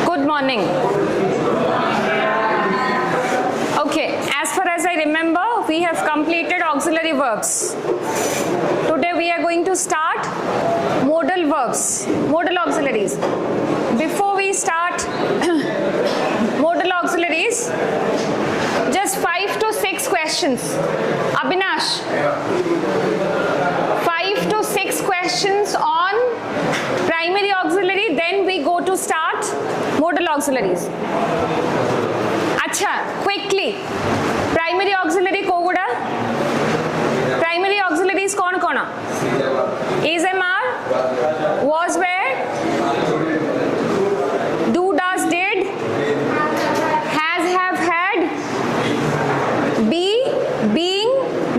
Good morning. Okay, as far as I remember, we have completed auxiliary verbs. Today we are going to start modal verbs, modal auxiliaries. Before we start modal auxiliaries, just 5 to 6 questions. Abhinash, 5 to 6 questions on primary auxiliary, then we go to start modal auxiliaries. Acha, quickly, primary auxiliary koguda? Primary auxiliaries kon kona? Is MR, was where, do does did, has have had, be being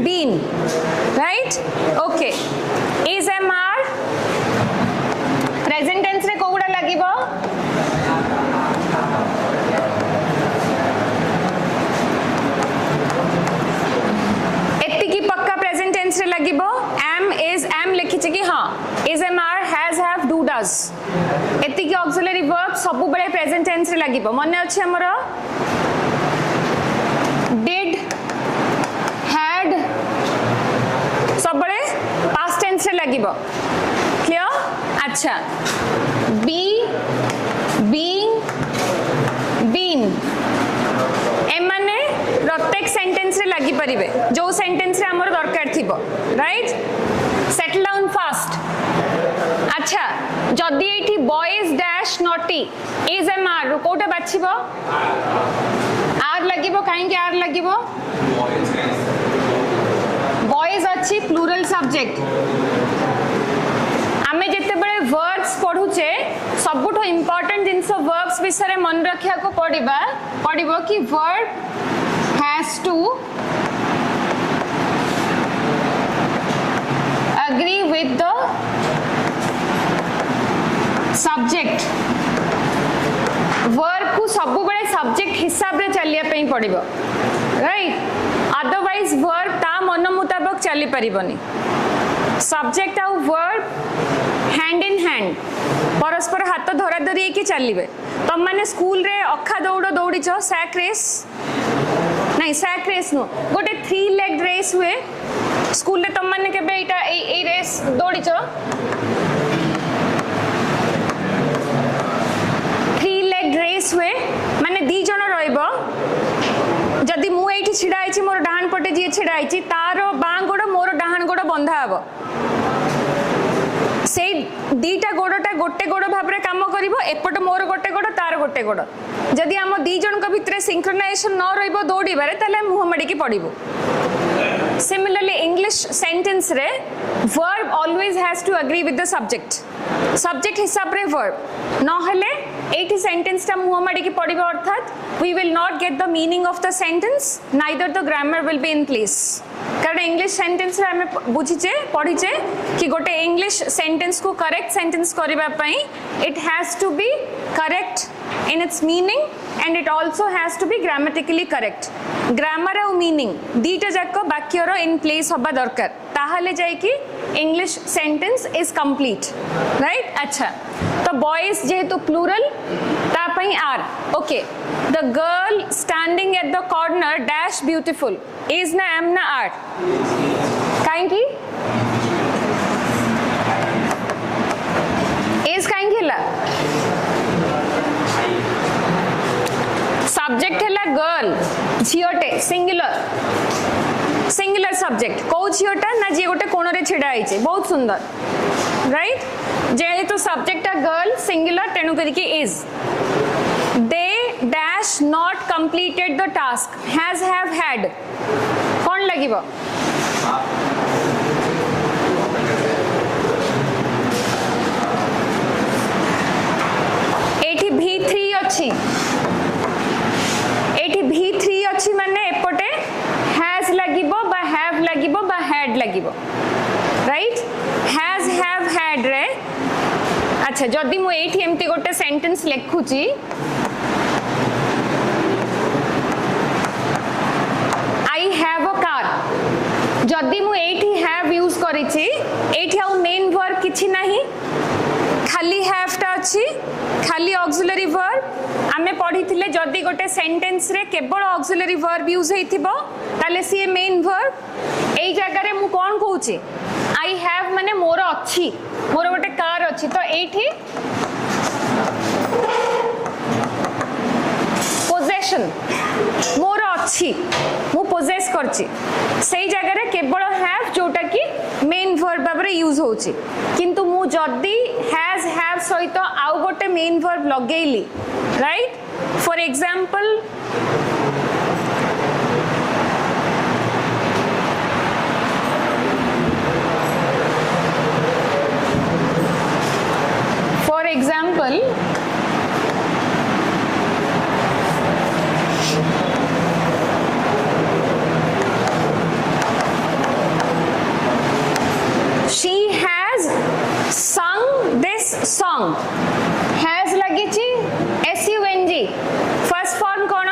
been, right? Okay, is MR present tense re koguda lagibo? एत्तिकी पक्का present tense रे लागिबो am is am लिखिछि कि हां is am are has have do does एत्तिकी auxiliary verb सब बेले present tense रे लागिबो मने अछि हमर did had सब बेले पास्ट टेंस रे लागिबो क्लियर अच्छा be being been एमाने प्रत्येक सेंटेंस रे लागि परिबे जो सेंटेंस रे हमर दरकार थिबो राइट सेटल डाउन फास्ट अच्छा जदी एठी boys dash naughty is am are कोटा बाछिबो आर लागिबो काहे के आर लागिबो बॉयज अछि प्लूरल सब्जेक्ट आमे जते बळे वर्ड्स पढुचे सबुठो इंपोर्टेंट जिंस वर्ब्स विषय मन रखिया को पडिबो कि verb has to agree with the subject verb को सब बड़े सब्जेक्ट हिसाब रे चलिया पे पड़िबो राइट अदरवाइज वर्ब ता मन मुताबिक चली परिबनी सब्जेक्ट आउ वर्ब हैंड इन हैंड परस्पर हाथ धरा धरी की चलिबे तुम माने स्कूल रे अखा दौड़ दौड़ी छ सैक रेस नहीं सैक रेस नो गोटे 3 लेग रेस हुए स्कूल रे तुम माने केबे एटा ए रेस दौड़ी छ 3 लेग रेस हुए माने दी जण रहइबो जदी मु एठी छिडा आइछि मोर डाहान पटे जे छिडा आइछि तारो बां गोड़ मोर डाहान गोड़ बंधा हबो से दीटा गोड़टा गोटे गोड़ भाबरे काम करिवो एपट मोर गोटे गोड़ तार गोटे गोड़ जदि हम दी जन भितर सिंक्रोनाइजेशन न रहिबो दौड़ीबारे ताले मुह मडिकी पड़िबो सिमिलरली इंग्लिश सेंटेंस रे verb always has to agree with the subject हिसाब रे वर्ब न हेले एठी सेंटेंस ता मुह मडिकी पड़िबो अर्थात we will not get the meaning of the sentence neither the grammar will be in place कारण इंग्लिश सेंटेंस रे हमें बुझीचे पढ़ीचे कि गोटे इंग्लिश सेंटेंस को करेक्ट सेंटेंस करबा पई it has to be correct in its meaning and it also has to be grammatically correct grammar और meaning दीटा जाको वाक्य रो in place होबा दरकार ताहाले जाय कि english sentence is complete right अच्छा तो boys जेहेतु plural ता पई are okay the girl standing at the corner dash beautiful is na am na are काहे की is काहे की ला सब्जेक्ट है गर्ल झीटे सिंगुलर सब्जेक्ट कौ झीटा ना जी गोटे कोण रे छिड़ा आइचे बहुत सुंदर राइट जेहेतु सब्जेक्ट गर्ल सिंगुलर तेणु करके is they dash not completed the task has have had कौन लगिबो एठी V3 अछि एठी V3 अछि माने एपटे हैज लागिबो बा हैव लागिबो बा हैड लागिबो राइट हैज हैव हैड रे अच्छा जदी मु एठी एम्ति गोटे सेंटेंस लिखुची आई हैव अ कार जदी मु एठी हैव यूज करिची एठी आउ मेन वर्ब किछि नाही खाली हैव टा अछि खाली ऑक्सिलरी वर्ब आमे पढ़ी थिले जदी गोटे सेंटेंस रे केवल ऑक्सिलरी वर्ब यूज हेतिबो ताले सी मेन वर्ब एई जगह रे मु कोन कहूची आई हैव माने मोर अछि मोर गोटे कार अछि तो एठी पोजेशन मोर अछि मु पोजेस करछि सेई जगह रे केवल हैव जोटा की मेन वर्ब बाबरे यूज होची किंतु मु जदी हैज हैव सहित आउ गोटे मेन वर्ब लगेइली right for example she has sung this song has lagichi sung first form cone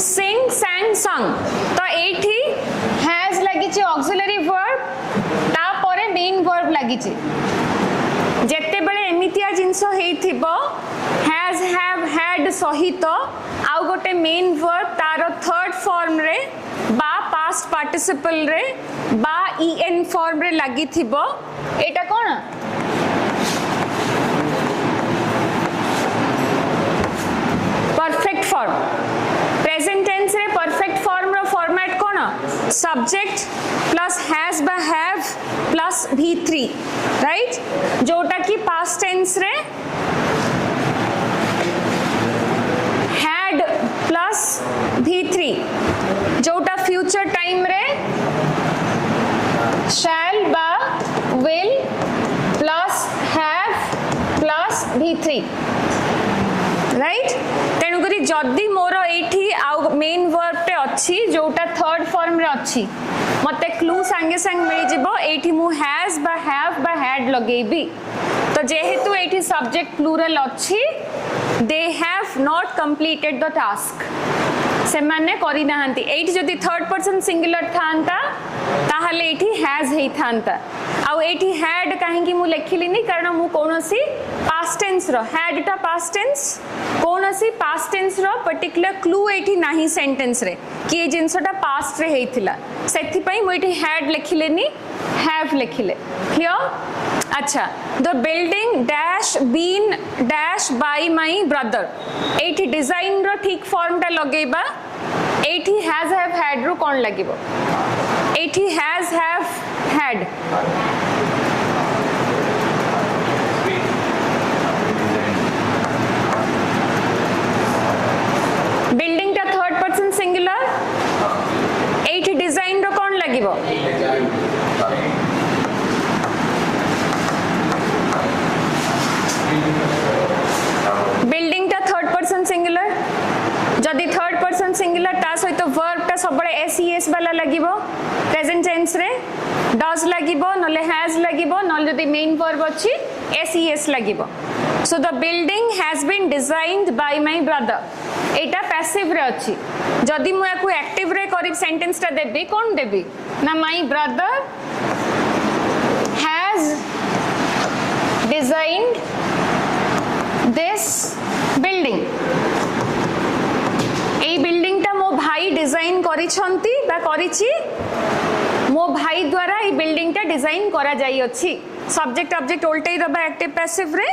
sing sang sung तो एठी has lagichi auxiliary verb ता परे main verb lagichi जेते बेले एमितिया जिंस हेइथिबो has have had सहित आउ गोटे मेन वर्ब तार थर्ड फॉर्म रे बा पास्ट पार्टिसिपल रे बा en फॉर्म रे लागि थिबो एटा कोन परफेक्ट फॉर्म प्रेजेंट टेंस रे परफेक्ट फॉर्म रो फॉर्मेट कोन सब्जेक्ट प्लस हैज बा हैव प्लस v3 राइट जोटा की पास्ट टेंस रे had प्लस v3 जोटा फ्यूचर टाइम रे shall बा will plus have plus v3 right तेणु करी जदी मोर एठी आउ मेन वर्ब टे अछि जोटा थर्ड फॉर्म रे अछि मते क्लू संगे संग मिल जिवो एठी मु हैज बा हैव बा हैड लगेबी तो जेहेतु एठी सब्जेक्ट प्लूरल अछि they have not completed the task से माने करी नाहंती एठी जदी थर्ड पर्सन सिंगुलर थांता ताहाले एठी हैज हेई थांता आउ एठी हैड काहे कि मु लेखिलिनी कारण मु कोनोसी पास्ट टेंस रो हैड टा पास्ट टेंस कोनोसी पास्ट टेंस रो पर्टिकुलर क्लू एठी नाही सेंटेंस रे कि ए जिंसटा पास्ट रे हेइथिला सेथि पई मु एठी हैड लेखिलेनी हैव लेखिले क्लियर अच्छा the building dash been dash by my brother एठी डिजाइन रो ठीक फॉर्म टा लगेबा एठी हैज हैव हैड रो कोन लागिबो एठी हैज हैव हैड बिल्डिंग टा थर्ड पर्सन सिंगुलर एठी डिजाइन रो कोन लागिबो बिल्डिंग टा थर्ड पर्सन सिंगुलर जदी थर्ड पर्सन सिंगुलर ता सहित वर्ब टा सबले ses वाला लागिबो प्रेजेंट टेंस रे डज लागिबो नले हैज लागिबो नले जदी मेन वर्ब अछि ses लागिबो so the building has been designed by my brother एटा पैसिव रे अछि जदी मु याकू एक्टिव रे करी सेंटेंस टा देबी कोन देबी ना my brother has designed this building A building टा मो भाई डिजाइन करी छंती बा करिछि मो भाई द्वारा ए बिल्डिंग टा डिजाइन करा जाई अछि सब्जेक्ट ऑब्जेक्ट उल्टै दबा एक्टिव पैसिव रे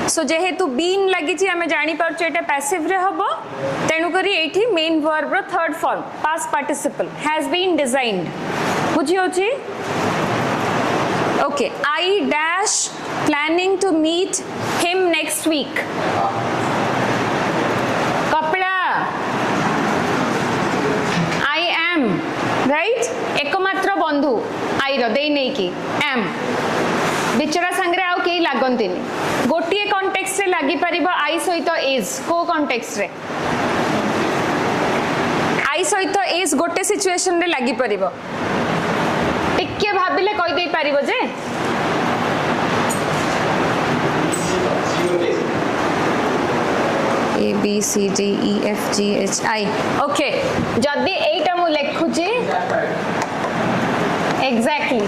सो जेहेतु बीन लागिछि हमें जानि परछु एटा पैसिव रे हबो तेनु करी एठी मेन वर्ब रो third form past participle has been designed बुझियो छी okay I dash planning to meet him next week kapla I am right ekmatra bandhu I ro dei nei ki am बिचरा संगरे आउ केही लागंतिनी गोटिए कॉन्टेक्स्ट रे लागि परिबो I सहित is को context रे I सहित is गोटे सिचुएशन रे लागि परिबो टिके भाबिले कहि देई परिबो जे A B C D E F G H I okay जदी एटा मु लेखु छी एग्जैक्टली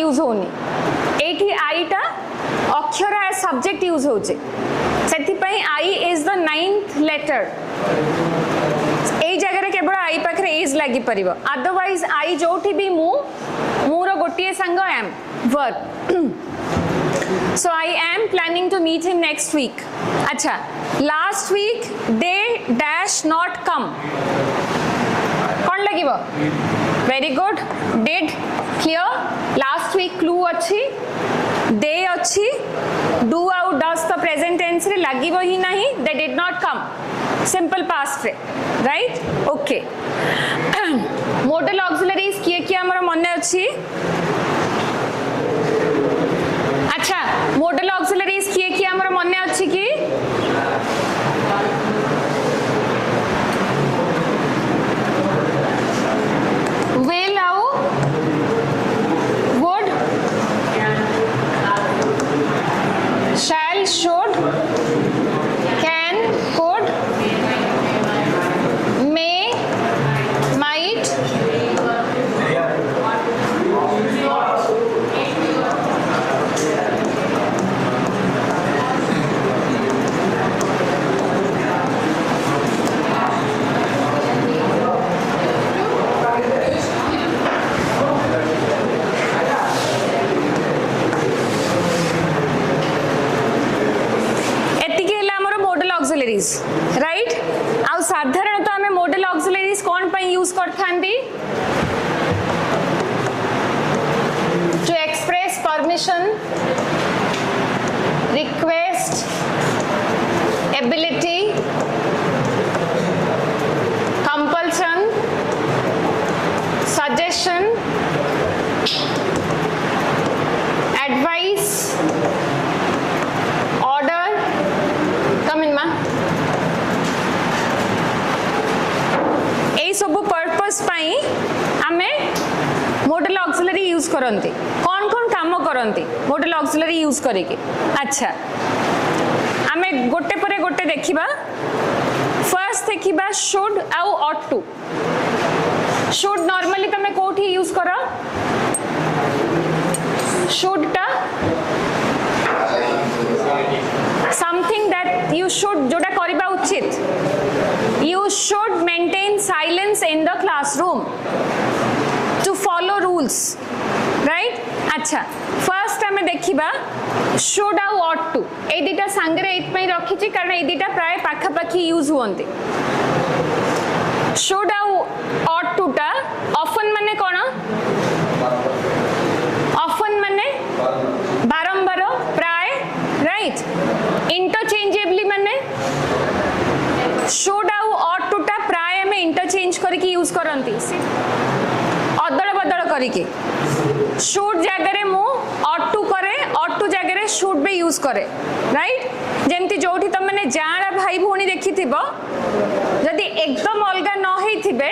यूज होनी एठी आई टा अक्षर एज सब्जेक्ट यूज होचे सेति पई I is the 9th letter ए जगह रे केवल आई पाखरे इज लागि परिबो अदरवाइज आई जोठी भी मोर गोटिए संग am verb so I am planning to meet him next week अच्छा last week they dash not come कौन लगिबो very good did clear last week clue अच्छी they अच्छी do out does the present tense रे लगिबो ही नहीं they did not come simple past रे right okay modal auxiliaries किए हमर मने अच्छी अच्छा modal auxiliaries किए हमर मने अच्छी कि will आउ would shall should can could may might auxiliaries right आउ साधारण तो हमें modal auxiliaries कौन पई use करथांदी to express permission request ability compulsion suggestion advice order come in ma ए सब पर्पस पाई आमे modal auxiliary यूज करंती कौन कौन काम करंती modal auxiliary यूज करेके अच्छा आमे गोटे परे गोटे देखिबा फर्स्ट देखिबा should आउ ought to should नॉर्मली तमे कोठी यूज करो should टा something that you should जोटा करिबा उचित you should maintain silence in the classroom to follow rules right अच्छा फर्स्ट हमें देखिबा should आउ ought to ए दिटा संगरे एत पई रखिची कारण ए दिटा प्राय पाखा पाखी यूज होंते should आउ ought to टा often माने कोन often माने बारंबार प्राय राइट इंटरचेंजेबली माने should आउ ought to टा प्राय में इंटरचेंज करके यूज करंती अदल बदल करके should जगह रे मु ought to करे ought to जगह रे should भी यूज करे राइट जेमती जोठी त माने जाड़ा भाई भौणी देखिथिबो जदी एकदम अलगा न हेथिबे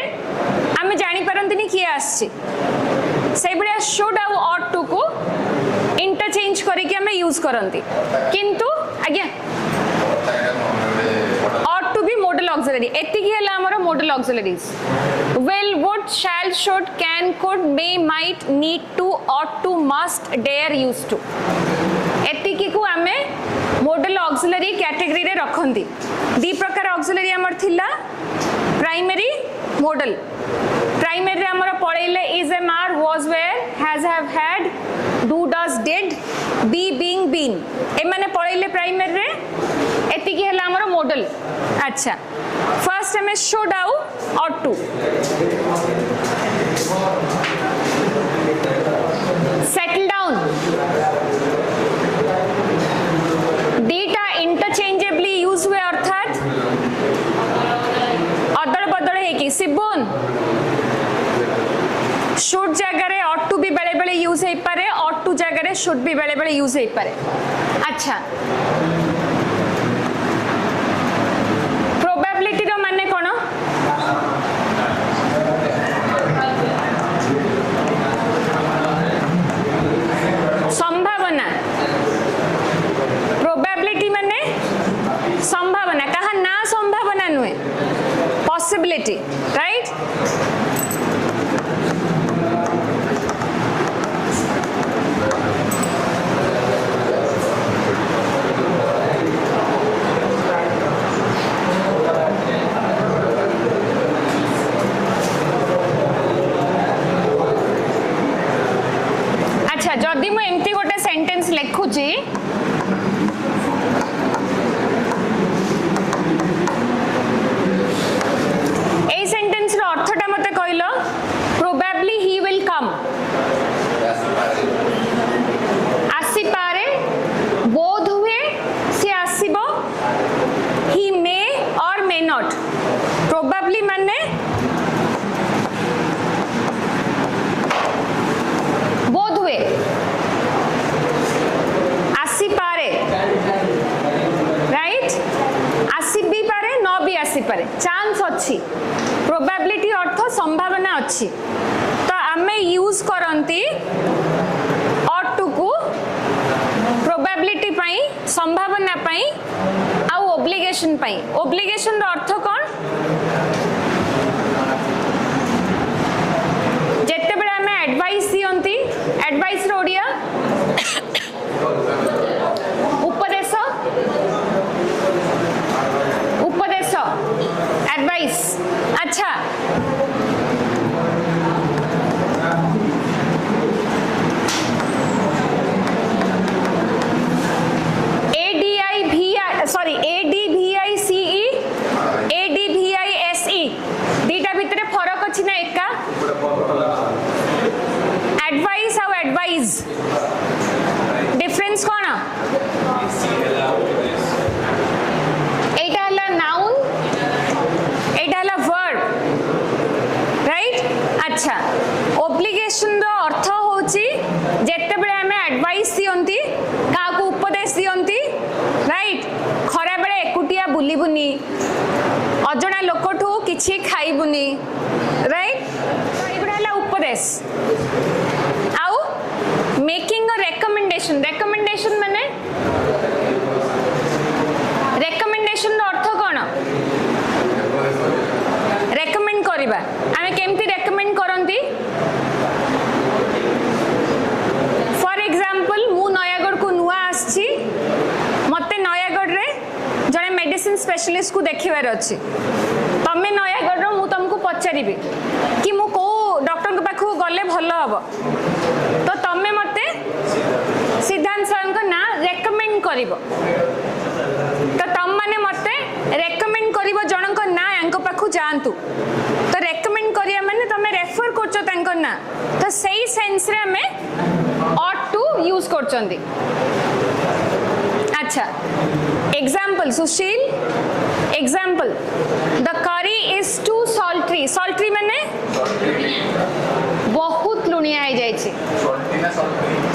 आमे जानि परंतनी किए आछि से बड़िया should आउ ought to को इंटरचेंज करके हमें यूज करंती किंतु आज्ञा ought to be modal auxiliary एतिकी हला हमर modal auxiliaries will would shall should can could may might need to ought to must dare used to एतिकी को हमें modal auxiliary कैटेगरी रे रखंती दी प्रकार auxiliary हमर थिला प्राइमरी modal प्राइमरी रे हमर पढैले is am are was were has have had do does did be being been ए माने पढैले primary रे एतिकी हला हमर modal अच्छा फर्स्ट हमें should आउ ought to settle down दीटा इंटरचेंजेबली यूज हुए अर्थात अदल बदल है कि सिबुन should जगह रे ought to भी बेले बेले यूज है पारे ought to जगह रे should भी बेले बेले यूज है पारे अच्छा प्रोबेबिलिटी रो माने कोन संभावना प्रोबेबिलिटी माने संभावना कहा ना संभावना नुए पॉसिबिलिटी राइट अच्छा जदि मु एमती गोटे सेंटेंस लिखुची ए सेंटेंस रो अर्थटा मते कहलो प्रोबेबली ही विल कम आसी पारे बोध हुए से आसीबो ही मे और मे नॉट प्रोबेबली माने बोध हुए आसी पारे राइट आसी भी पारे न भी आसी पारे चांस अच्छी प्रोबेबिलिटी अर्थ संभावना अच्छी तो आमे यूज करंती ought to को प्रोबेबिलिटी पाई संभावना पाई आ ओब्लिगेशन पाई ओब्लिगेशन रो अर्थ कोन जेते बेला आमे एडवाइस दियंती एडवाइस रो ओडिया उपदेश उपदेश एडवाइस अच्छा ADVICE ADVISE दीटा भितर फरक अछि ना एका एडवाइस और एडवाइज डिफरेंस कोन एटा हला नाउन एटा हला वर्ब राइट अच्छा ओब्लिगेशन रो अर्थ होची जेते बेले हमें एडवाइस दियंती का को उपदेश दियंती राइट खरा बेले एकुटिया बुलीबुनी अजणा लोकठू किछि खाइबुनी राइट तो एगुडा हला उपदेश आउ मेकिंग अ रेकमेंडेशन रेकमेंडेशन माने रेकमेंडेशन रो अर्थ कोन रेकमेंड करिबा आमे केमती रेकमेंड करंती फॉर एग्जांपल मु नयागढ़ को नुआ आछि मते नयागढ़ रे जने मेडिसिन स्पेशलिस्ट को देखिबार अछि तमे नयागढ़ रो मु तुमको पचारिबे कि मु को डॉक्टर के पाखु गले भलो हबो तो तमे मते सिद्धांत सर को ना रेकमेंड करिवो तो तम माने मते रेकमेंड करिवो जणन को ना यांको पाखु जानतु तो रेकमेंड करिया माने तमे रेफर करछो तांको ना तो सही सेंस रे हमें ought to यूज करछंदी अच्छा एग्जांपल सुशील example the curry is too salty salty माने बहुत लुनिया हो जाय छी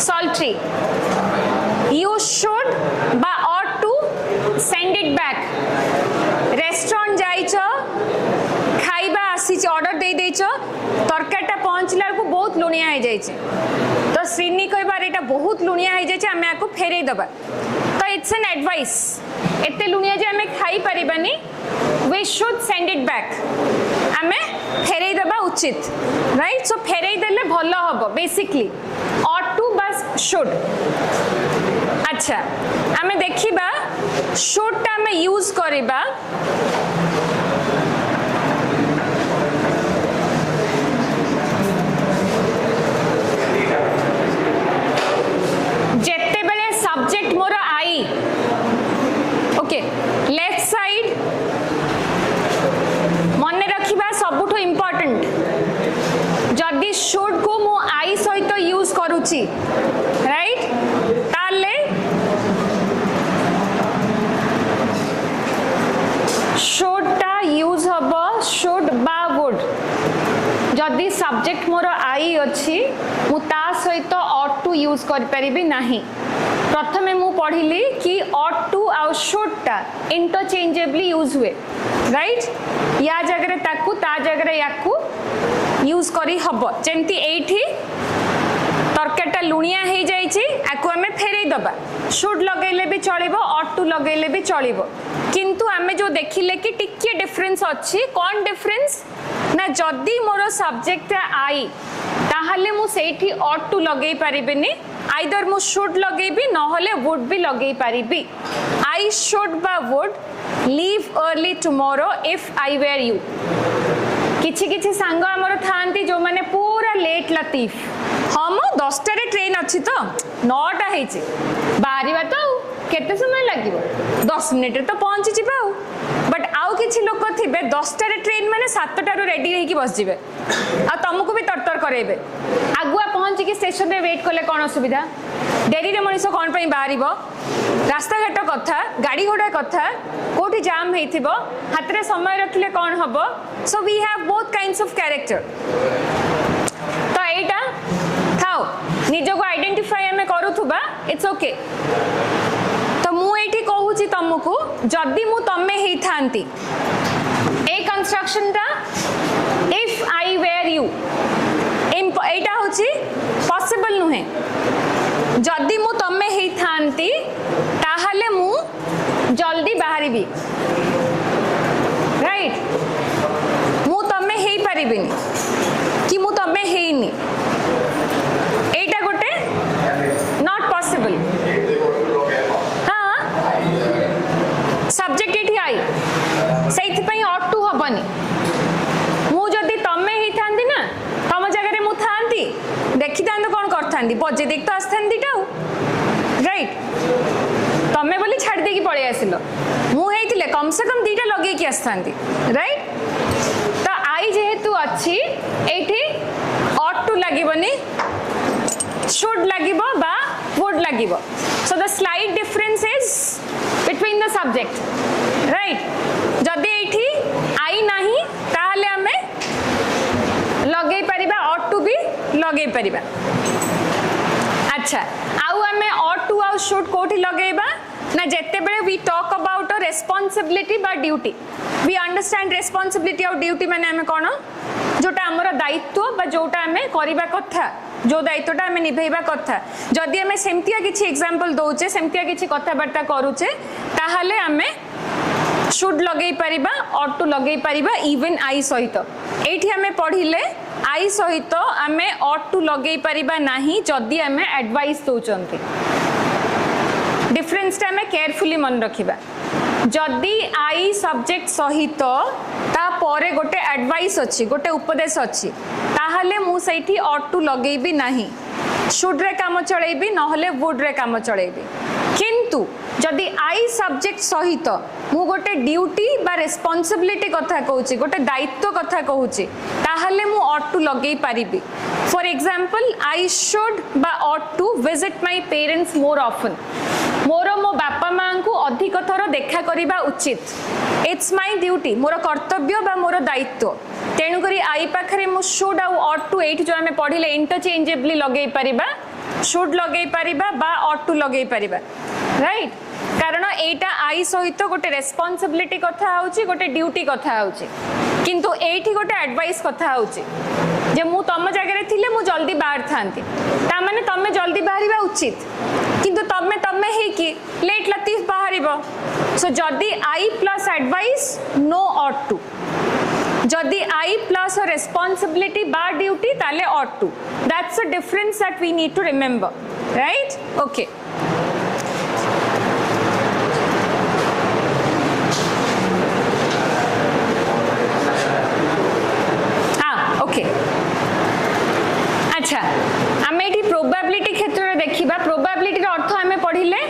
सॉल्ट्री यू शुड बा ought to send it back restaurant जाइछो खाइबा आसी ऑर्डर दे देछो तरकाटा पहुंचला को बहुत लुनिया हो जाय छी तो श्रीनी कहबार एटा बहुत लुनिया हो जाय छी हमें आको फेरै दबा तो इट्स एन एडवाइस एते लुनिया जे हमें खाई परिबानी we should send it back हमें फेरै दबा उचित राइट सो फेरै देले भलो हबो बेसिकली ought to बस शुड अच्छा हमें देखिबा शुड ता हमें यूज करिबा जेते बेले सब्जेक्ट मोर आई ओके लेफ्ट साइड मन रखिबा सबुठो इंपोर्टेंट जदि शुड को मु आई सहित यूज करूची राइट ताले शुड ता यूज हबो शुड बा वुड जदि सब्जेक्ट मोर आई अछि मु ता सहित ought to यूज कर परिबी नाही प्रथमे मु पढिली कि ought to आ शुड ता इंटरचेंजेबली यूज हुए राइट या जगह ताकू ता जगह याकू यूज करी हबो जेंती एठी तरकाटा लुनिया हो जाइछि आकु हमें फेरै दबा शुड लगेले भी चलिबो ought to लगेले भी चलिबो किंतु हमें जो देखिले कि टिके डिफरेंस अछि कोन डिफरेंस ना जदी मोर सब्जेक्ट आई ताहले मु सेठी ought to लगेई परिबेनी आइदर मु शुड लगेबी न होले वुड भी लगेई परिबी आई शुड बा would leave early tomorrow if I were you किछि किछि सांग हमर थांती जो माने पूरा लेट लतीफ हाँ मो 10टा ट्रेन अच्छी तो 9टा है बाहर तो केते समय लगे 10 मिनिट तो पहुंची जी बट आउ किसी लोक थे 10टा ट्रेन मैंने 7टारू रेडी होगी बस जाए आ तुमको भी तरतर करेबे आगुआ पहुंचिकी स्टेशन में वेट कले कौन असुविधा डेरी रे मनीष कौन बाहर रास्ता घाट कथा गाड़ी घोड़ा कथा कोठी जाम होइथिबो हाथ रे समय रखिले कौन हबो so we have both kinds of character तो एटा थाओ निजो को आइडेंटिफाई हमें करूथुबा इट्स ओके तो मु एठी कहूची तुमको जदी मु तमे हेई थांती ए कंस्ट्रक्शन ता इफ आई वेयर यू एटा होची पॉसिबल नुहे जदी मु तमे हेई थांती ताहले मु जल्दी बाहरिबी राइट मु तमे हेई परिबिनी कि मु तमे हेइनी एटा गोटे नॉट पॉसिबल सब्जेक्ट एठी आई सेति पई ऑट टू हबनी मु जदी तमे ही थांदी ना तम जगह रे मु थांदी देखि तांद कोन करथांदी बजे देख तो आस्थांदी टाउ राइट तमे बोली छाड़ दे की पळे आसिलो मु हेतिले कम से कम दीटा लगे की आस्थांदी राइट तो आई जेहेतु अछि एठी ऑट टू लागिबनी शुड लागिबो बा वुड लागिबो so the slight difference is between the subject right जदि एठी आई नाही ताहले हमें लगे परिबा ought to be लगे परिबा अच्छा आउ हमें ought to आउ should कोठी लगेबा ना जेते बेले we talk about a responsibility बा duty we understand responsibility और duty माने हमें कोन जोटा हमर दायित्व बा जोटा हमें करिबा कथा जो दायित्वटा हमें निभेबा कथा जदि हमें सेमतिया किछि एग्जांपल दोचे सेमतिया किछि कथा बार्ता करूचे ताहले हमें शुड लगेई परिबा और टू लगेई परिबा इवन आई सहित एठी हमें पढिले आई सहित हमें और टू लगेई परिबा नाही जदि हमें एडवाइस दोचंती डिफरेंस टा हमें केयरफुली मन रखिबा जदि आई सब्जेक्ट सहित ता परे गोटे एडवाइस अछि गोटे उपदेश अछि ताहले मु सेठी ought to लगेबी नाही शुड रे काम चलेबी नहले वुड रे काम चलेबी किंतु जदि आई सब्जेक्ट सहित मु गोटे ड्यूटी बा रेस्पोंसिबिलिटी कथा कहूची गोटे दायित्व कथा कहूची ताहले मु ought to लगेई परिबी फॉर एग्जांपल आई शुड बा ought to visit my parents more often मोर मो बापा मां को अधिक थर देखा करिबा उचित इट्स माय ड्यूटी मोर कर्तव्य बा मोर दायित्व तेणु करी आई पाखरे मु शुड आउ ought to एठी जो हमें पढिले इंटरचेंजेबली लगेई परिबा शुड लगेई परिबा बा ought to लगेई परिबा राइट कारण एटा आई सहित गोटे रेस्पोंसिबिलिटी कथा होची गोटे ड्यूटी कथा होची किंतु एठी गोटे एडवाइस कथा होची जे मु तम जगह रे थिले मु जल्दी बाहर थांती ता माने तमे जल्दी बाहरिबा उचित किंतु तमे हे कि लेट लतीफ बाहरिबो सो जदी आई प्लस एडवाइस नो ought to जदि आई प्लस अ रेस्पोंसिबिलिटी बा ड्यूटी ताले ought to that's a difference that we need to remember right okay okay अच्छा आम ये प्रोबेबिलिटी क्षेत्र में देखा प्रोबेबिलिटी अर्थ आम पढ़िले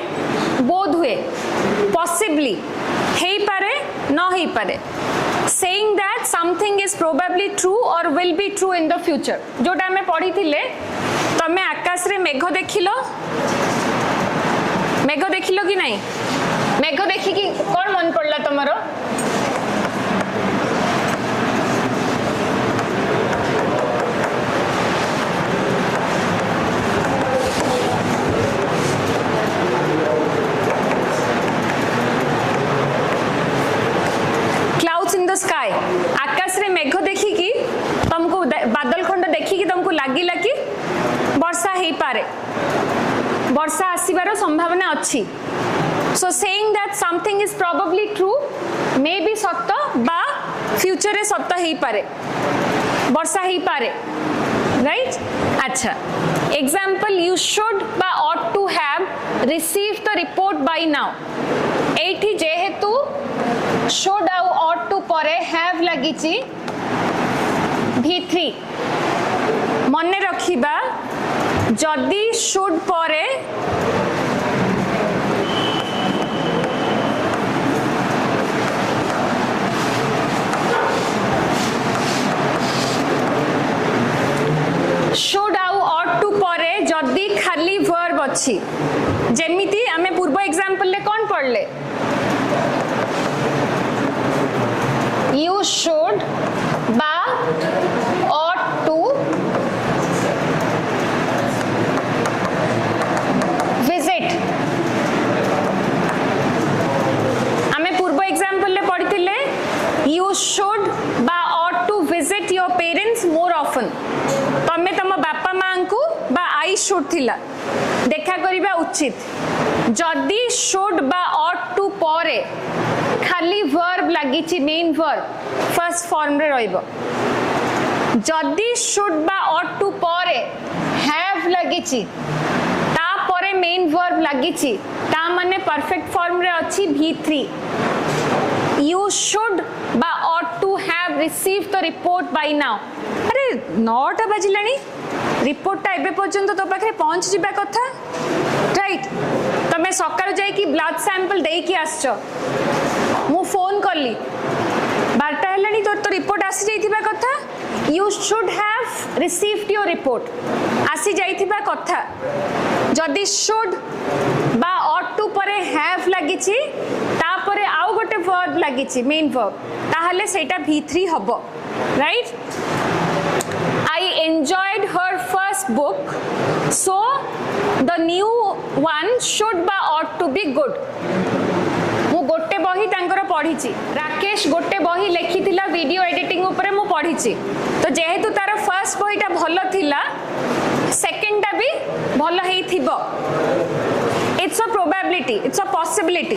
बोध हुए पॉसिबली हे पारे न हे पारे saying that something is probably true or will be true in the future जोटा आम पढ़ी थिले तमे आकाश रे मेघ देखिलो कि नहीं मेघ देखी कि कौन मन पड़ला तमरो स्काई आकाश रे मेघ देखी कि तुमको बादल खंड देखी कि तुमको लागिला कि वर्षा हे पारे वर्षा आसीबार संभावना अच्छी so saying that something is probably true may be सत्य बा फ्यूचर रे सत्य हे पारे वर्षा हे पारे राइट अच्छा एग्जांपल यू शुड बा ought to have received the report by now एठी जेहेतु should आउ ought to परे have लगिची V3 मने रखिबा जदि शुड परे शुड आउ ऑट टू परे जदि खाली वर्ब अच्छी जेमिति आमे पूर्व एग्जांपल ले कौन पढ़ले यू शुड बा ought to visit आमे पूर्व एग्जांपल ले पढ़िथिले you should बा ought to visit your parents more often तमे तम बापा मां को बा I should थिला देखा करिबा उचित जदि should बा ought to परे खाली वर्ब लागिछि मेन वर्ब फर्स्ट फॉर्म रे रहइबो जदि शुड बा ought to परे हैव लागिछि ता परे मेन वर्ब लागिछि ता माने परफेक्ट फॉर्म रे अछि V3 you should बा ought to have received the report by now अरे 9टा बाजिलानी रिपोर्ट टा एबे पर्यंत तो पाखरे पहुंच जिबा कथा राइट तमे सकाळ जाई कि ब्लड सैंपल देई कि आछो मु फोन करली 12टा हेलानी तो रिपोर्ट आसी जाइथिबा कथा you should have received your report आसी जाइथिबा कथा जदि should बा ought to परे have लागिछि ता परे आउ गोटे वर्ब लागिछि मेन वर्ब ताहले सेटा V3 हबो right I enjoyed her first book so the new one should बा ought to be good मु गोटे बही तांकर पढ़िछि राकेश गोटे बही लेखिथिला वीडियो एडिटिंग ऊपर मु पढ़िछि तो जेहेतु तार फर्स्ट बहीटा भलो थिला सेकंड टा भी भलो हेई थिबो it's a probability it's a possibility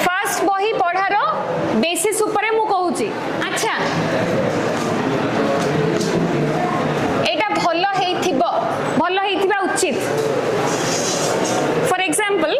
first बही पढ़ार बेसिस ऊपर मु कहूछि अच्छा एटा भलो हेई थिबा उचित फॉर एग्जांपल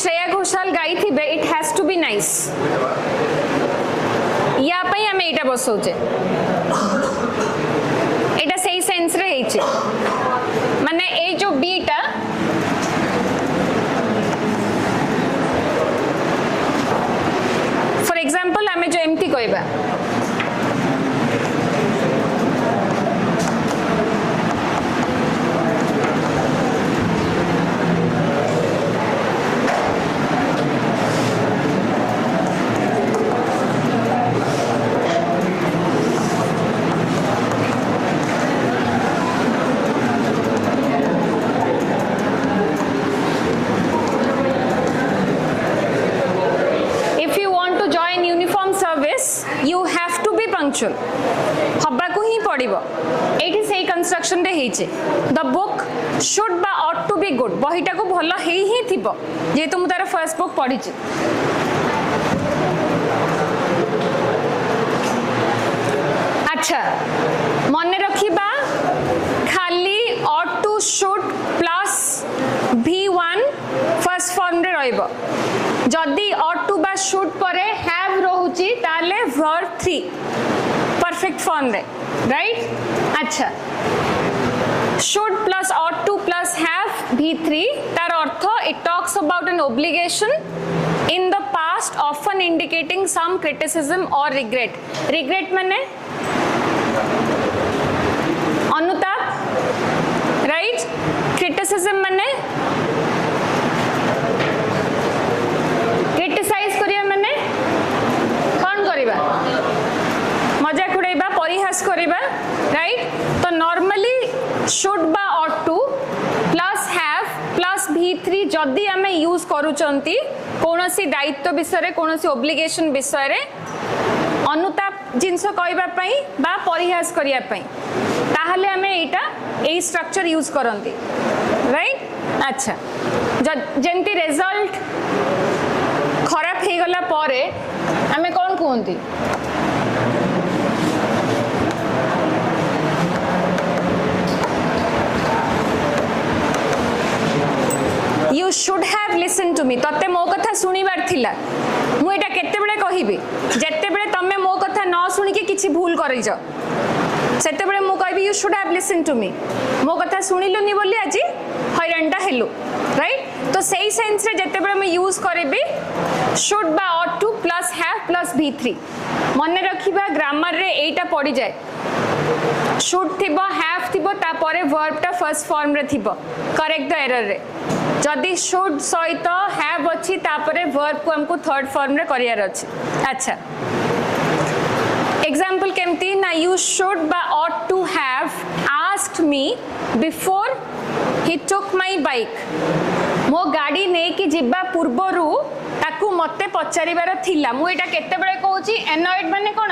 श्रेया घोषाल गाई थिबे it has to be nice या पई हमें एटा बसौचे एटा सही सेंस रे हेचे माने ए जो बीटा फॉर एग्जांपल हमें जो एमटी कहबा you have to be punctual Habba को ही पड़िबो एठी सेही कंस्ट्रक्शन रे हेचे the book should बा ought to be good बहीटा को भलो हेई ही थिबो जे तुम तार फर्स्ट बुक पढिछि अच्छा मन रखिबा खाली ought to should plus V1 first form रे रहइबो जदि ought to बा should परे have रहुची ताले verb 3 परफेक्ट फॉर्म रे राइट अच्छा should plus ought to plus have V3 तार अर्थ it talks about an obligation in the past often indicating some criticism or regret माने अनुताप राइट criticism माने criticise करिया माने कोन करिबा मजाक उड़ाइबा परिहास करिबा राइट तो नॉर्मली शुड बा ought to plus have plus V3 जदि आमे यूज करूचंती कोनोसी दायित्व विषय रे कोनोसी ऑब्लिगेशन विषय रे अनुताप जिंस कहबा पई बा परिहास करिया पई ताहले आमे एटा ए स्ट्रक्चर यूज करंती राइट अच्छा जमती रिजल्ट खराब हो गला पारे आमे कौन कहती You should have listened to me. तते मो कथा सुनिबार थिला मु एटा केते बेले कहिबी जेते बेले तमे मो कथा न सुनी के किछि भूल करै जा सेते बेले मु कहबी you should have listened to me मो कथा सुनिलुनी बोली आजी हैरानटा हेलु राइट तो सही सेंस रे जेते बेले मैं यूज करबी should बा ought to plus have plus v3 मने रखिबा ग्रामर रे एटा पड़ी जाय should थिबो have थिबो ता परे verb टा फर्स्ट फॉर्म रे थिबो करेक्ट द एरर रे जदि should सहित have अच्छी तापरे verb को हमको थर्ड फॉर्म रे करियर अछि अच्छा एग्जांपल केमती ना you should बा ought to have asked me before he took my bike मो गाड़ी नै कि जिबा पूर्वरु ताकू मते पचारिबार थिला मु एटा केते बेले कहूची annoyed माने कोन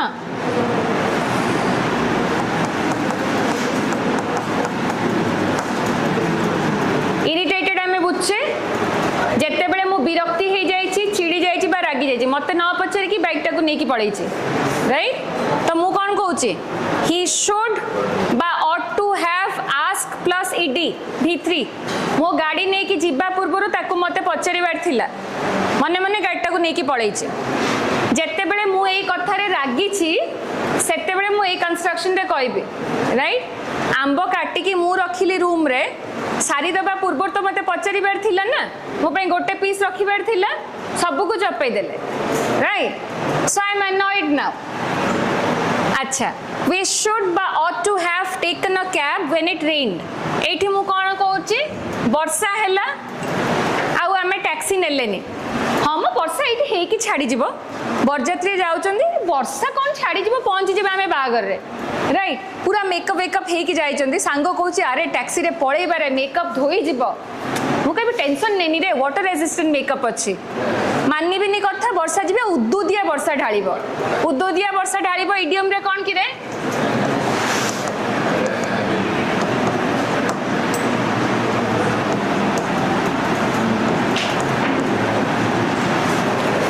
इरिटेटेड आमे बुझे जेते बेले मु विरक्ति हे जाईची चिड़ी जाईची बा रागी जाईची मते न पचर की बाइक टाकू नेकी पड़ैची राइट तो मु कोन कहूची ही शुड बा ought to have ask plus ed v3 मो गाड़ी नेकी जिबा पूर्वरु ताकू मते पचरिबार थिला मने मने गाड़ी टाकू नेकी पड़ैची जेते बेले मु एई कथा रे रागीची सेते बेले मु एई कंस्ट्रक्शन रे कहबी राइट आंबो काटी की मु रखिली रूम रे सारी दबा पूर्व तो मते पचारिबार थिला ना मो पे गोटे पीस रखिबार थिला सब को चपई देले right so I M annoyed now अच्छा we should बा ought to have taken a cab when it rained एठी मु कोन कहूची वर्षा हैला आउ आमे टैक्सी नेलेनी हां मो वर्षा एठी हे की छाडी जिवो बरजात्री जाउचंदी वर्षा कोन छाडी जिवो पहुंची जिबा आमे बागर रे राइट पूरा मेकअप वेकअप हे की जाइचंदी सांगो कहूची अरे टैक्सी रे पळेई बारे मेकअप धोई जिवो मु कहबी टेंशन नेनी रे वाटर रेजिस्टेंट मेकअप अछि माननी बिनी कथा वर्षा जिबे उद्दुदिया वर्षा ढाळिबो उद्दुदिया वर्षा ढाळिबो इडियम रे कोन कि रे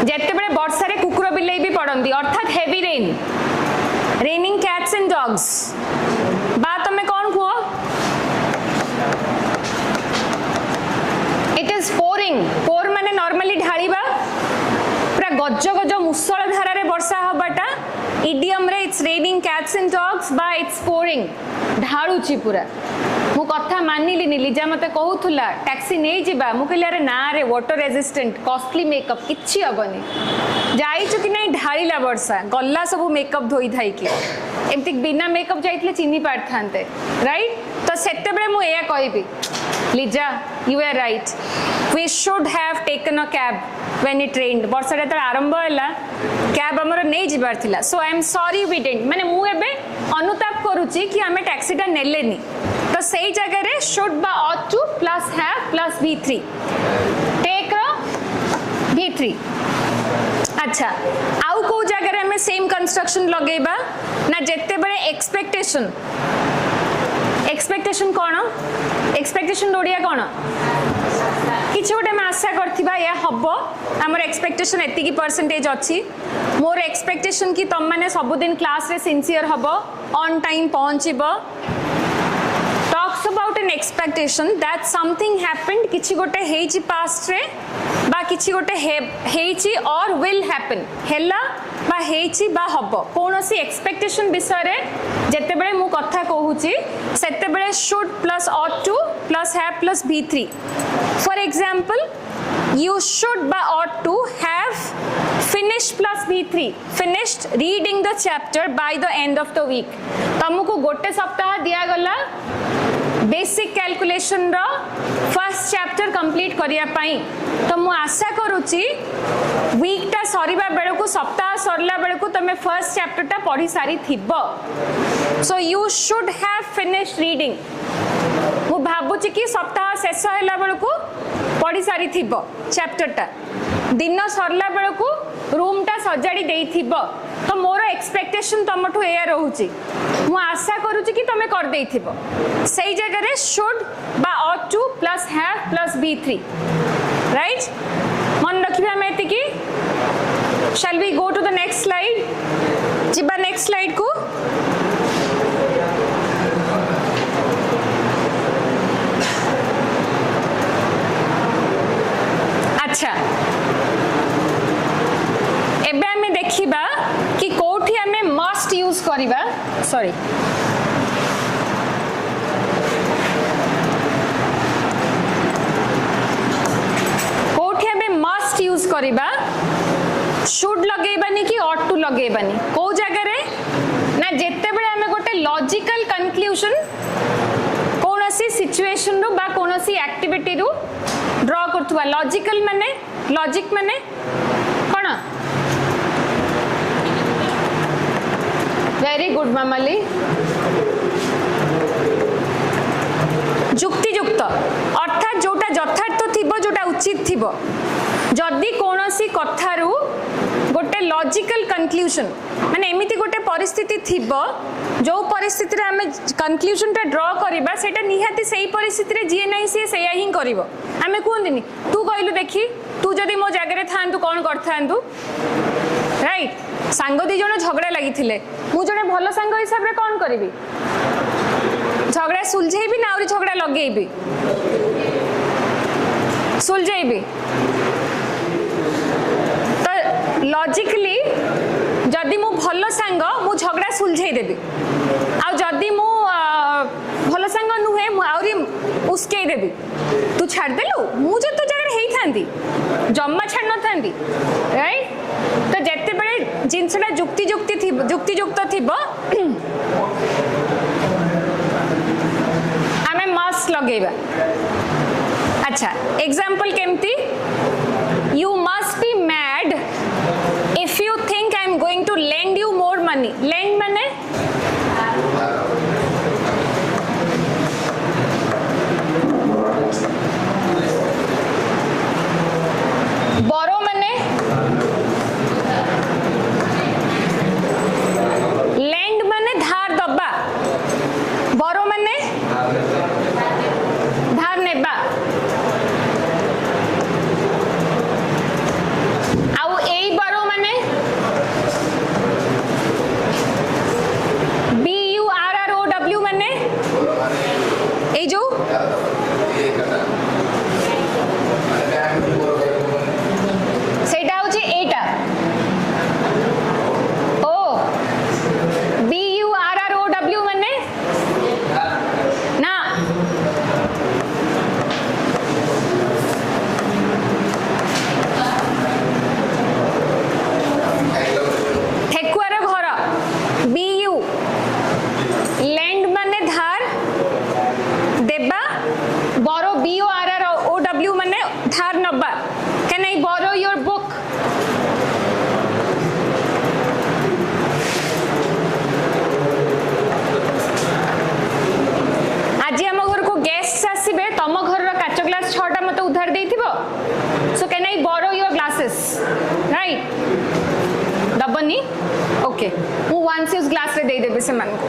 जेते बेले वर्षा रे कुकुर बिलेई भी पड़ंदी अर्थात heavy rain raining cats and dogs बा तमे कोन कुओ इट इज पोरिंग पोर माने नॉर्मली ढाळिबा पूरा गज गज मुसळ धारा रे वर्षा हबाटा इडियम रे it's raining cats and dogs बा इट्स पोरिंग ढाळुची पूरा मु कथा मानिली लीजा मते कहूथुला टैक्सी नहीं जिबा मु कहले अरे ना रे वाटर रेजिस्टेंट कॉस्टली मेकअप किछि हबनी जाइछु कि नहीं ढाळिला वर्षा गल्ला सब मेकअप धोई थाई कि एमति बिना मेकअप जाइतले चिनी पारथांते राइट तो सेते बेले मु एया कहबी Lisa you are right we should have taken a cab when it rained वर्षा रे आरंभ हैला कैब हमर नहीं जिबार थिला so I am sorry we didn't माने मु एबे अनुताप करूची कि हमें टैक्सी टा नेलेनी तो सही जगह रे शुड बा ought to plus have plus v3 take v3 अच्छा आउ को जगह रे हमें सेम कंस्ट्रक्शन लगेबा ना जेते बड़े एक्सपेक्टेशन एक्सपेक्टेशन कोन एक्सपेक्टेशन ओडिया कोन किछ गोटे मैं आशा करथिबा या हबो हमर एक्सपेक्टेशन एति की परसेंटेज अछि मोर एक्सपेक्टेशन की तम माने सब दिन क्लास रे सिंसियर हबो ऑन टाइम पहुंचीबो talks about an expectation that something happened किछि गोटे हेछि पास्ट रे बा किछि गोटे हेछि और will happen हेला बा हेछि बा हबो कोनोसी एक्सपेक्टेशन विषय रे जेते बेले मु कथा कहूची सेते बेले should plus ought to plus have plus v3 for example you should ba ought to have finished plus v3 finished reading the chapter by the end of the week तमको गोटे सप्ताह दिया गला basic calculation row first chapter complete करिया पाई तो मु आशा करूची week टा सरीबा बेले को सप्ताह सरला बेले को तमे फर्स्ट चैप्टर टा पढ़ी सारी थिबो so you should have finished reading मु भाबुची कि सप्ताह शेष हैला बेले को पढ़ी सारी थिबो चैप्टर टा दिन सरला बेले को रूम टा सजाड़ी देई थिबो तो मोर एक्सपेक्टेशन तमठो एया रहूची मु आशा करूची कि तमे कर देई थिबो सही जगह रे शुड बा ought to plus have plus v3 right मन रखिबे हम एतिकी shall we go to the next slide जिबा नेक्स्ट स्लाइड को अच्छा एबे हमें देखिबा कि कोठी हमें मस्ट यूज करिबा सॉरी कोठी हमें मस्ट यूज करिबा शुड लगेबानी कि ऑट टू लगेबानी को जगह रे ना जेते बेले हमें गोटे लॉजिकल कंक्लूजन कोनोसी सिचुएशन रो बा कोनोसी एक्टिविटी रो ड्रॉ करथुवा लॉजिकल माने लॉजिक माने कोन वेरी गुड मामाली जुक्तियुक्त अर्थात जोटा यथार्थ थिबो जोटा उचित थिबो जदि कोनोसी कथारू गोटे लॉजिकल कंक्लूजन माने एमिति गोटे परिस्थिति थिबो जो परिस्थिति रे हमें कंक्लूजन टा ड्रॉ करबा सेटा निहाती सही परिस्थिति रे जीए नाही से सेया ही करबो हमें कोनदिनी तू कहलु देखी तू जदि मो जागे रे थांतु कोन करथांतु राइट सांग दी जण झगड़ा लागिथिले मु जणे भलो सांग हिसाब रे कोन करबी झगड़ा सुलझेबी ना और झगड़ा लगेबी सुलझेबी तो लॉजिकली जदि मु भलो सांग मु झगड़ा सुलझे देबी आ जदि मु भलो सांग नुहे मु आउरी उसके देबी तू छाड़ देलु मु जे तो जगह हेई थांती जम्मा छाड़ न थांती राइट तो जेते बेले जिंसडा जुक्तियुक्त थिबो आमे मस्ट लगेबा अच्छा एग्जांपल केमती you must be mad if you think I am going to lend you more money lend माने बोरो माने लेंड माने धार दबा बोरो माने धार नेबा आउ एई बोरो माने BURROW माने ए जो सेटा होची एटा ओ BURROW माने ना ठेकुआर घर BU लैंड माने धार देबा बोरो BORROW माने धार नबा can I borrow your book आज आम घर को गेस्ट आसबे तम घर काच ग्लास 6टा मत उधार देथिबो so can I borrow your glasses right दबनी ओके मु वंस यूज ग्लास रे दे देबे से मान को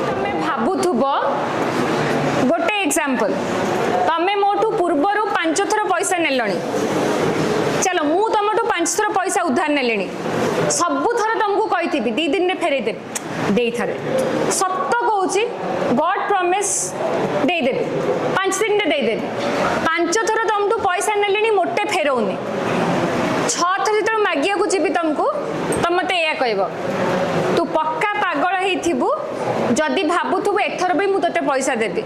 तमे भाबुथुबो गोटे एग्जांपल तमे मोटू पूर्वरु 5 थर पैसा नेलणी चलो मु तमटू 5 थर पैसा उधार नेलेनी सबु थर तुमको कहिथिबी 2 दिन रे फेरे दे थरे सत्य कहूची गॉड प्रॉमिस दे देबे 5 दिन रे दे देबे 5 थर तुमटू पैसा नेलेनी मोटे फेरौनी 6 थर जतो मागिया को जीबी तुमको तुम मते या कहबो तू पक्का पागल हेथिबु जदि भाबुथुबु एथर भी मु तते पैसा देबी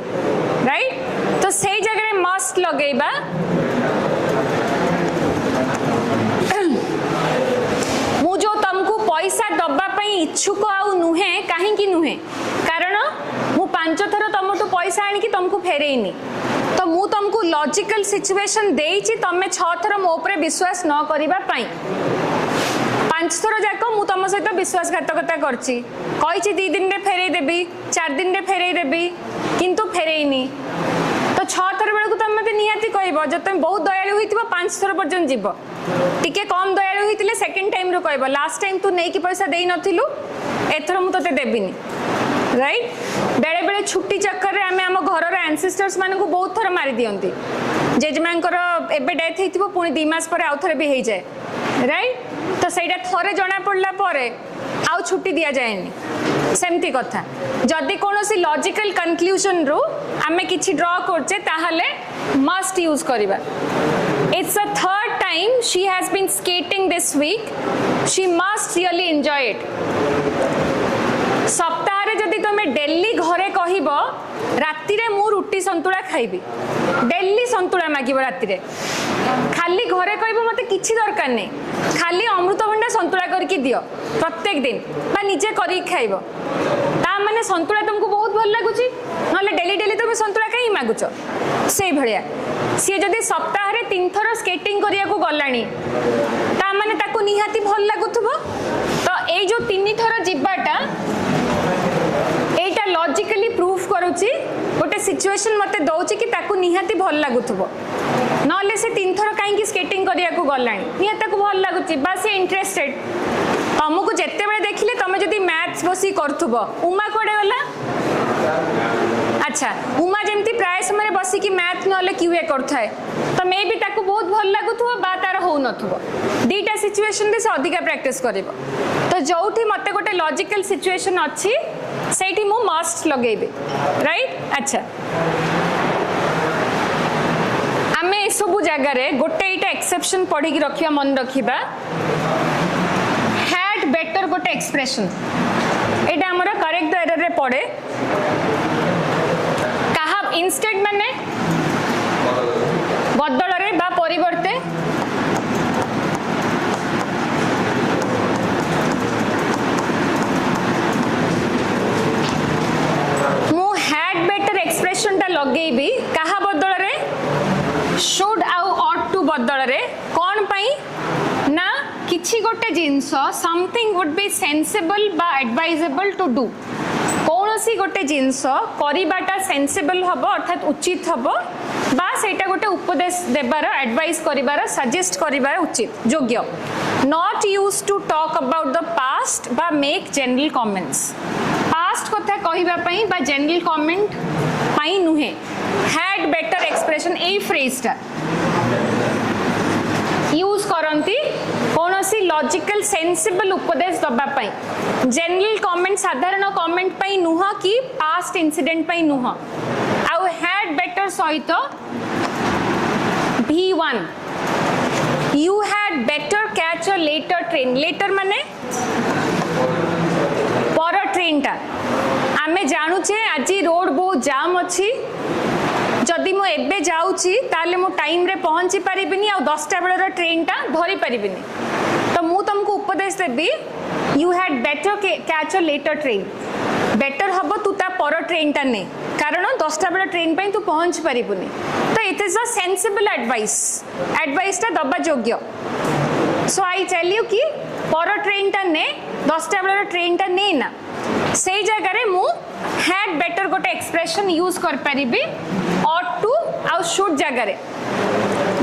राइट तो सेई जगह रे मस्ट लगेबा मु जो तुमको पैसा दबा पई इच्छुक आउ नुहे काहे की नुहे कारण मु 5 थर तुमटू पैसा आनी कि तुमको फेरेइनी तो मु तुमको लॉजिकल सिचुएशन देइची तमे 6 थर मो ऊपर विश्वास न करिबा पई 5 थर जाक मु तुम सहित विश्वासघातकता करची कहिची 2 दिन रे फेरे देबी 4 दिन रे फेरे देबी किंतु फेरेइनी तो 6 थर बेलू तुम मते निहाती कहबो जब तुम बहुत दयालु होइतिबो 5 थर पर्यंत जीवो टिके कम दयालु होइतिले सेकंड टाइम रो कहबो लास्ट टाइम तू नै कि पैसा देई नथिलु एथर मु तते देबिनी राइट बेले बेले छुट्टी चक्कर रे आमे आम घरर एंसेस्टर्स मान को बहुत थर मारी दियंती जेजमा एबे डेथ होइतिबो पुणी 2 मास पर आउ थरे भी हो जाए राइट तो सहीटा थरे जना पड़ला परे आउ छुट्टी दिया जाएनी सेमती कथा जदि कौन सी लॉजिकल कंक्लूजन रु आमे किछि ड्रॉ करछे ताहले मस्ट यूज करिबा It's the third time she has been skating this week. She must really enjoy it. सप्ताह रे जदि तुम डेली घरे कहब राति रे मु रुटी संतुला खाइबी डेली संतुला मागिब राति रे खाली घरे कहब मते किछि दरकार नै खाली अमृतभंडा संतुला करके दियो प्रत्येक दिन बा निजे करी खाइब ता माने संतुला तुमको बहुत भल लागुची नले डेली डेली तुम संतुला काई मागुचो से भलिया सी जदि सप्ताह रे 3 थर स्केटिंग करिया को गलानी ता माने ताको निहाती भल लागुथबो तो ए जो 3 थर जिबाटा एटा लॉजिकली प्रूफ करूची गोटे सिचुएशन मते दउची कि ताकू निहाती भल लागुथबो नले से 3 थर काई की स्केटिंग करिया को गलानी निहाती को भल लागुची बा से इंटरेस्टेड तुमको जेते बेले देखिले तमे जदी मैथ्स बसी करथबो उमा कोडे गला अच्छा उमा जेमती प्राय समय बसी कि मैथ नले क्यूए करथाय तो मे भी ताकू बहुत भल लागुथबो बा तार हो नथबो दीटा सिचुएशन दे से अधिका प्रैक्टिस करिवो तो जोठी मते गोटे लॉजिकल सिचुएशन अछि सेठी मु मस्ट लगेबे राइट अच्छा आमे सब जगह रे गोटे एटा एक्सेप्शन पढ़ी रखिया मन रखिबा हैड बेटर गोटे एक्सप्रेशन एटा हमर करेक्ट एरर रे पड़े कहा इंस्टेड माने बदल रे बा परिवर्ते मु हैड बेटर एक्सप्रेशन टा लगेबी कहा बदल रे शुड आउ ऑट टू बदल रे कोन पई ना किछि गोटे जिंस समथिंग वुड बी सेंसिबल बा एडवाइजेबल टू डू कौनसी गोटे जिंस करिबाटा सेंसिबल हबो अर्थात उचित हबो बा सेटा गोटे उपदेश देबार एडवाइस करिबार सजेस्ट करिबार उचित योग्य not use to talk about the past बा मेक जनरल कमेंट्स पास्ट कथा कहिबा पई बा जनरल कमेंट पई नुहे had better expression a phrase टा यूज करंती कौनसी लॉजिकल सेंसिबल उपदेश दबा पई जनरल कमेंट साधारण कमेंट पई नुह कि पास्ट इंसिडेंट पई नुह आउ हैड बेटर सहित V1 you had better catch a later train later माने पर ट्रेन टा आमे जानुचे आज रोड बहुत जाम अछि जदि मो एबे जाउची ताले मो टाइम रे पहुंची परिबिनी आ 10टा बेलर ट्रेन टा धरी परिबिनी तो मु तुमको उपदेश देबी you had better catch a later train better हबो तू ता पर ट्रेन टा ने कारण 10टा बेलर ट्रेन पई तू पहुंच परिबुनी तो it is a sensible advice टा दबा योग्य सो आई टेल यू कि पर ट्रेन टा ने 10टा बेलर ट्रेन टा ने ना से जगह रे मु हैड बेटर गोटे एक्सप्रेशन यूज कर परिबी ought to आउ शुड जगह रे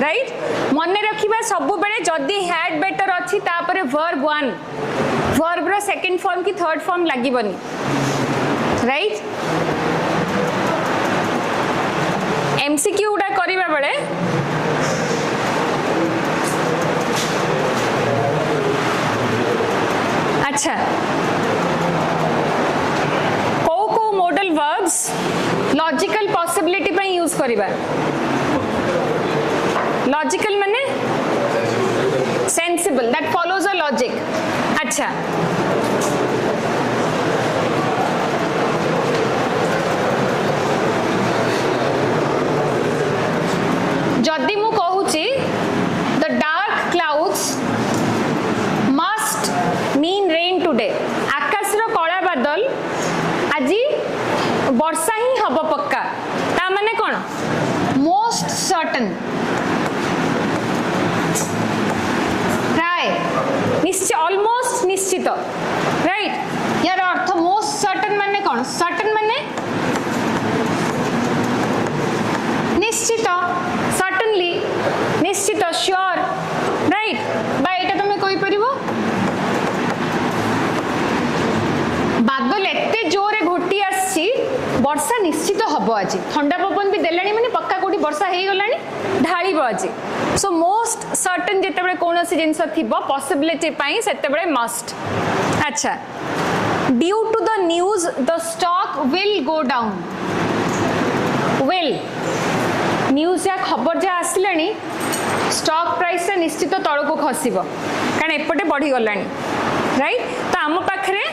राइट मन रखिबा सब बेले जदी हैड बेटर अछि तापरे वर्ब 1 वर्ब रो सेकंड फॉर्म की थर्ड फॉर्म लागिबनी राइट एमसीक्यू उडा करिबा बेले अच्छा को मॉडल वर्ब्स लॉजिकल पॉसिबिलिटी पे यूज करिबा लॉजिकल माने sensible that follows a logic अच्छा जदि मु कहूची the dark clouds must mean rain today आकाश रो कला बादल आजी वर्षा ही हब पक्का ता माने कोन मोस्ट सर्टेन प्राय निश्चित ऑलमोस्ट निश्चित राइट यार अर्थ मोस्ट सर्टेन माने कोन सर्टेन माने निश्चित सर्टेनली निश्चित श्योर राइट बा एटा तुम कहि परिबो बादल एते जोरे घोटी आसी वर्षा निश्चित हम आज ठंडा पवन भी देलानी माने पक्का कोठी वर्षा हे गलानी ढाळीबो आज सो मोस्ट सर्टेन जेतेबेले कोनोसी जिंस थिबो पॉसिबिलिटी पई सेतेबेले मस्ट अच्छा due to the news the stock will go down will news या खबर जा आसलानी स्टॉक प्राइस से निश्चित तल को खसब कारण एपटे बढ़ी गलानी राइट तो आम पाखरे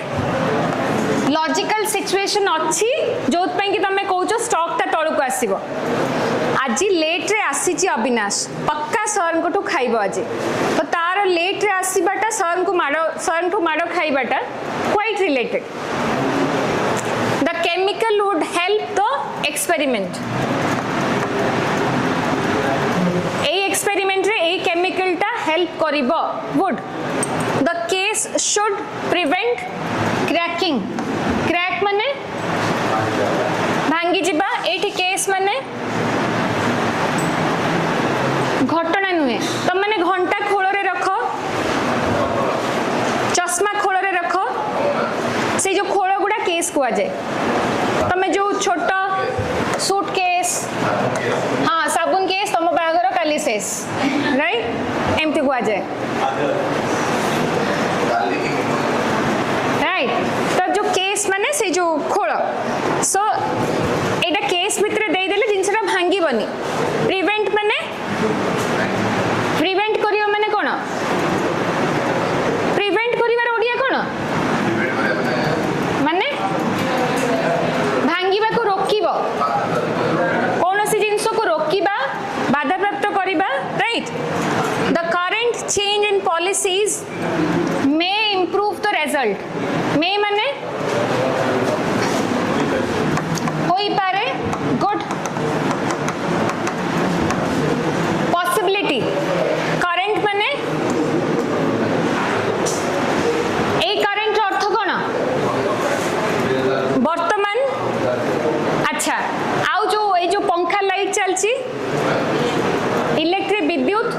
लॉजिकल सिचुएशन अच्छी जो कि तुम कौच स्टॉक टा तल को आसब आज लेट रे आसी अविनाश पक्का सर को खाइब आज तो तार लेट रे आसबाटा सर को माड़ खाइबाटा quite related the chemical would help the experiment experiment रे ए केमिकल टा हेल्प करिबो would the case should prevent cracking crack माने भांगी जिबा एठी केस माने घटना नुहे तो माने घंटा खोल रे रखो चश्मा खोल रे रखो से जो खोल गुडा केस को जाए तमे जो छोटा सूटकेस हाँ साबुन केस तुम बागर काली शेष राइट एमती को जाए राइट तो जो केस माने से जो खोल सो एटा केस भितर दे देले जिनसटा भांगी बनी प्रिवेंट माने प्रिवेंट करियो माने कोन प्रिवेंट करिवार ओडिया कोन माने भांगीबा को रोकिबो कोनोसी जिंस को रोकिबा बाधा प्राप्त करिबा right the current change in policies may improve the result may माने होई पारे गुड पॉसिबिलिटी करंट माने ए करंट अर्थ कोन वर्तमान अच्छा आउ जो पंखा लाइट चलची इलेक्ट्रिक विद्युत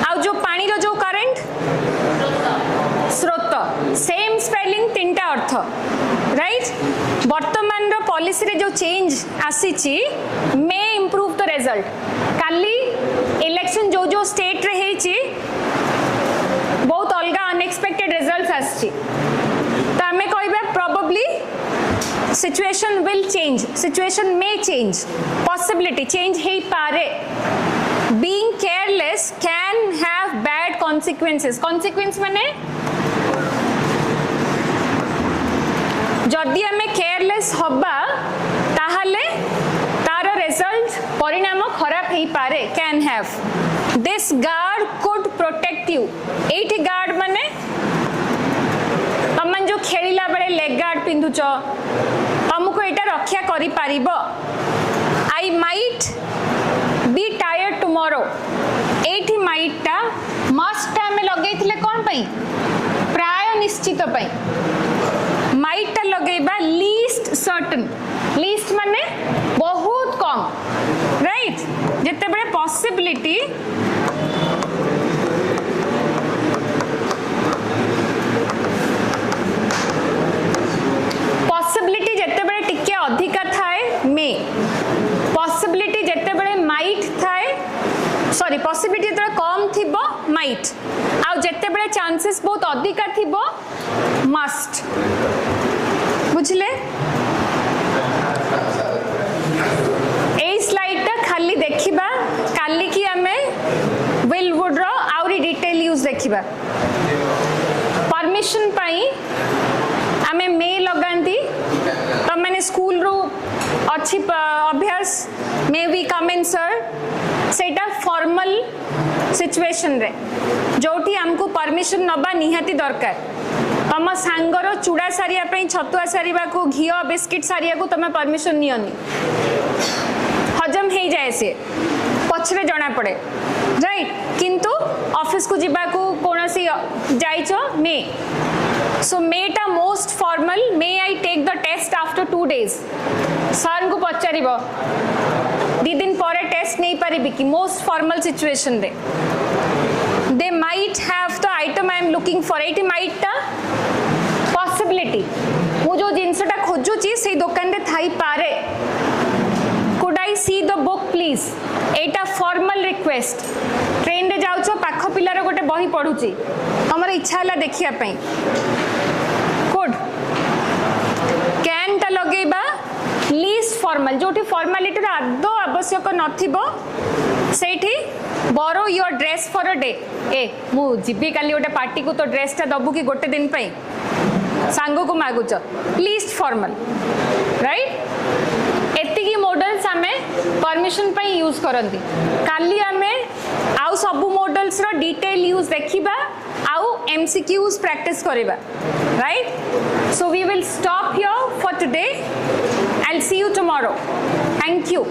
आउ जो पानी रो जो करंट स्रोत सेम स्पेलिंग तीनटा अर्थ राइट वर्तमान रो पॉलिसी रे जो चेंज आसीची मे इंप्रूव द रिजल्ट काली इलेक्शन जो स्टेट रे हेची बहुत अलगा अनएक्सपेक्टेड रिजल्ट्स आसी तो हमें कहबे probably situation will change situation may change possibility change हे पारे being careless can have bad consequences consequence माने जदि हमें केयरलेस हबा ताहले तार रिजल्ट परिणाम खराब हे पारे can have this guard could protect you एठी गार्ड माने तमन जो खेलिला बेले लेग गार्ड पिंधुच तुमको एटा रक्षा करि पारिबो I might be tired tomorrow एठी माइटा मस्ट टाइम लगेइथिले कोन पई प्राय निश्चित पई माइटा लगेबा लीस्ट सर्टेन लीस्ट माने बहुत कम राइट जते बड़े पॉसिबिलिटी पॉसिबिलिटी जते बड़े टिके अधिका थाए मे पॉसिबिलिटी जते बड़े माइट थाए सॉरी पॉसिबिलिटी जते कम थिबो माइट आ जते बड़े चांसेस बहुत अधिका थिबो मस्ट बुझले ए स्लाइड ता खाली देखिबा काली की हमें विल वुड रो आउरी डिटेल यूज देखिबा परमिशन पाई हमें मे लगांती तो मैंने स्कूल रू अच्छी अभ्यास मे वी कम इन सर सेटा फॉर्मल सिचुएशन रे जोठी हमको परमिशन नबा निहाती दरकार तम सांगर चूड़ा सारिया पे छतुआ सारिबा को घियो बिस्किट सारिया को तमे परमिशन नियनी हजम हे जाए से पछरे जणा पड़े राइट किंतु ऑफिस को जिबा को कोनसी जाइचो मे सो मेटा most formal may I take the test after 2 days sir को पचारिबो 2 दिन पर टेस्ट नहीं पारिबी कि मोस्ट फॉर्मल सिचुएशन रे they might have the item I am looking for it might ta possibility वो जो जिनसटा खोजुची से दुकान रे थाई पारे could I see the book please Etah formal request train रे जाउछो पाख पिलार गोटे बही पढुची हमर इच्छा हला देखिया पई could can ता लगेबा लीस्ट फॉर्मल जोठी फॉर्मालिटी रा आदो आवश्यक नथिबो सेठी borrow your dress for a day ए मु जिबी काली गोटे पार्टी को तो ड्रेस ता दबु की गोटे दिन पई सांगो को मागुच लीस्ट फॉर्मल राइट एतिकी मॉडल्स आमे परमिशन पई यूज करंती काली आमे आउ सब मॉडल्स रो डिटेल यूज देखिबा आउ एमसीक्यूज प्रैक्टिस करिबा right so we will stop here for today I'll see you tomorrow. Thank you.